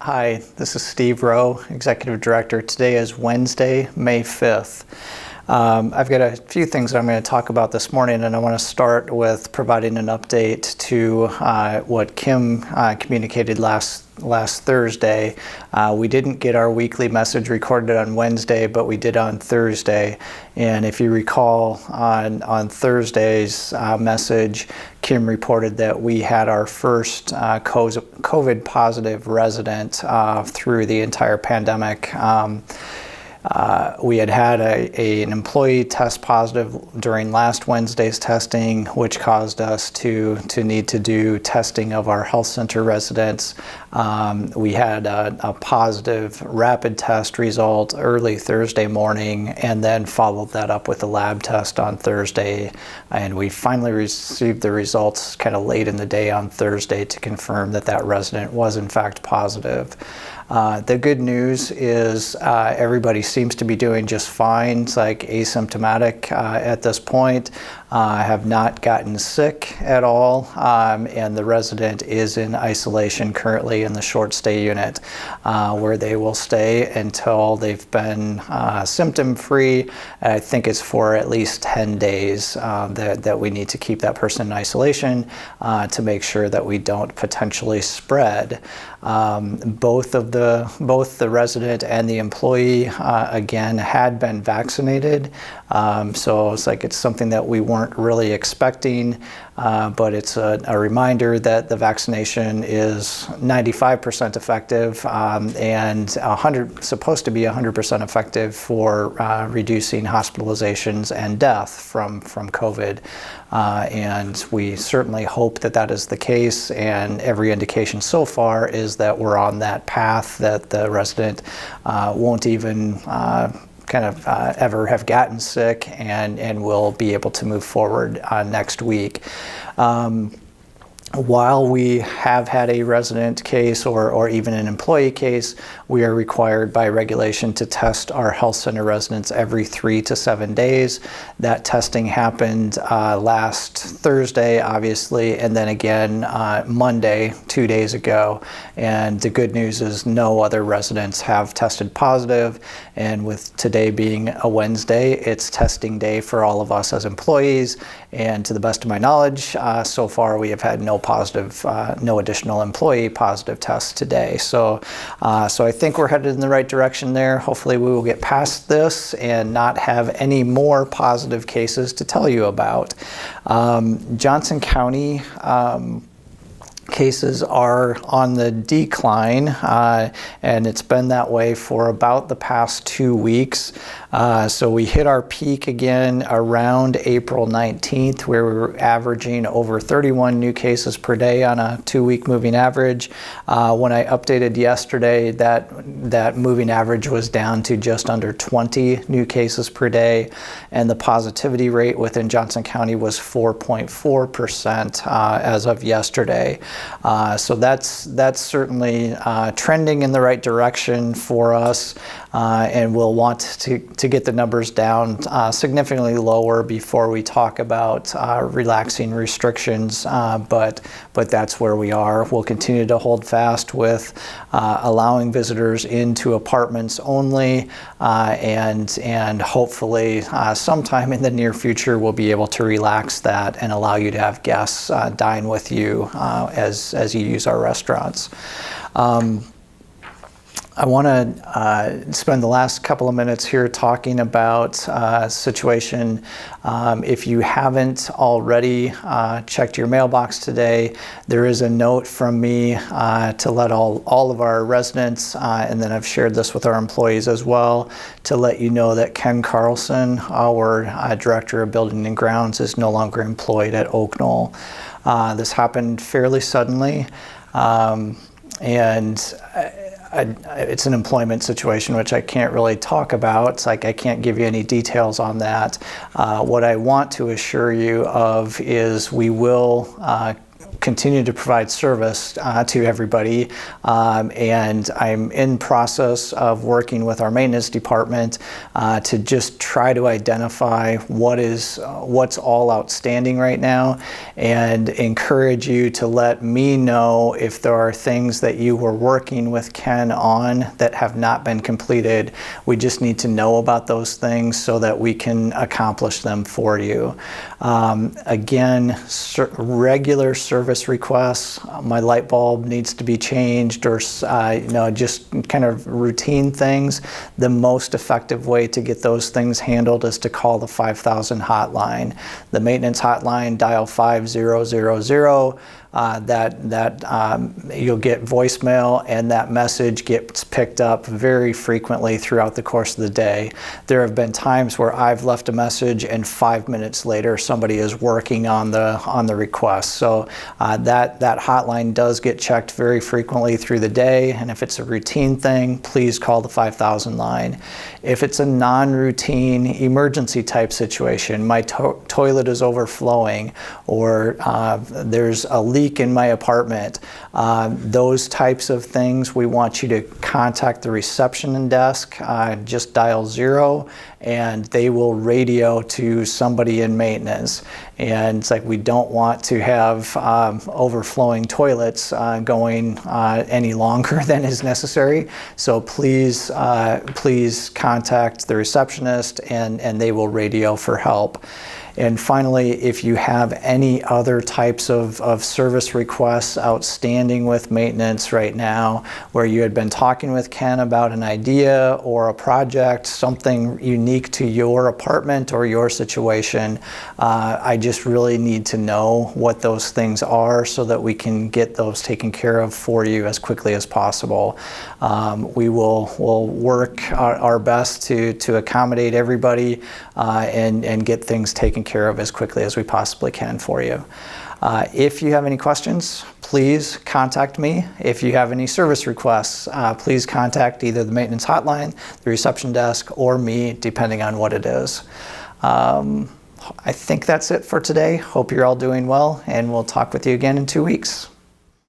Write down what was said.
Hi, this is Steve Rowe, Executive Director. Today is Wednesday, May 5th. I've got a few things that I'm going to talk about this morning, and I want to start with providing an update to what Kim communicated last Thursday. We didn't get our weekly message recorded on Wednesday, but we did on Thursday. And if you recall, on Thursday's message, Kim reported that we had our first COVID positive resident through the entire pandemic. We had an employee test positive during last Wednesday's testing, which caused us to need to do testing of our health center residents. We had a positive rapid test result early Thursday morning, and then followed that up with a lab test on Thursday. And we finally received the results kind of late in the day on Thursday to confirm that resident was in fact positive. The good news is everybody seems to be doing just fine. It's like asymptomatic at this point. Have not gotten sick at all, and the resident is in isolation currently in the short stay unit, where they will stay until they've been symptom-free. I think it's for at least 10 days that we need to keep that person in isolation to make sure that we don't potentially spread. Both the resident and the employee again had been vaccinated, so it's something that we weren't really expecting, but it's a reminder that the vaccination is 95% effective and supposed to be 100% effective for reducing hospitalizations and death from COVID. And we certainly hope that is the case, and every indication so far is that we're on that path, that the resident won't even ever have gotten sick and will be able to move forward next week. While we have had a resident case or even an employee case, we are required by regulation to test our health center residents every 3 to 7 days. That testing happened last Thursday, obviously, and then again Monday, 2 days ago. And the good news is no other residents have tested positive. And with today being a Wednesday, it's testing day for all of us as employees. And to the best of my knowledge, so far we have had no additional employee positive tests today. So I think we're headed in the right direction there. Hopefully we will get past this and not have any more positive cases to tell you about. Johnson County cases are on the decline, and it's been that way for about the past 2 weeks. So we hit our peak again around April 19th, where we were averaging over 31 new cases per day on a 2-week moving average. When I updated yesterday, that moving average was down to just under 20 new cases per day, and the positivity rate within Johnson County was 4.4% as of yesterday. So that's certainly trending in the right direction for us, and we'll want to get the numbers down significantly lower before we talk about relaxing restrictions, but that's where we are. We'll continue to hold fast with allowing visitors into apartments only, and hopefully sometime in the near future we'll be able to relax that and allow you to have guests dine with you as you use our restaurants. I want to spend the last couple of minutes here talking about a situation. If you haven't already checked your mailbox today, there is a note from me to let all of our residents, and then I've shared this with our employees as well, to let you know that Ken Carlson, our Director of Building and Grounds, is no longer employed at Oak Knoll. This happened fairly suddenly, and it's an employment situation which I can't really talk about. It's like I can't give you any details on that. What I want to assure you of is we will continue to provide service to everybody. And I'm in process of working with our maintenance department to just try to identify what's all outstanding right now, and encourage you to let me know if there are things that you were working with Ken on that have not been completed. We just need to know about those things so that we can accomplish them for you. Again, regular service requests, my light bulb needs to be changed, or just kind of routine things. The most effective way to get those things handled is to call the 5000 hotline. The maintenance hotline, dial 5000. You'll get voicemail, and that message gets picked up very frequently throughout the course of the day. There have been times where I've left a message and 5 minutes later somebody is working on the request. So that hotline does get checked very frequently through the day, and if it's a routine thing, please call the 5000 line. If it's a non-routine emergency type situation, my toilet is overflowing, or there's a leak in my apartment, those types of things, we want you to contact the reception desk. Just dial 0 and they will radio to somebody in maintenance. And it's like, we don't want to have overflowing toilets going any longer than is necessary. So please contact the receptionist, and they will radio for help. And finally, if you have any other types of service requests outstanding with maintenance right now, where you had been talking with Ken about an idea or a project, something unique to your apartment or your situation, I just really need to know what those things are so that we can get those taken care of for you as quickly as possible. We'll work our best to accommodate everybody and get things taken care of as quickly as we possibly can for you. If you have any questions, please contact me. If you have any service requests, please contact either the maintenance hotline, the reception desk, or me, depending on what it is. I think that's it for today. Hope you're all doing well, and we'll talk with you again in 2 weeks.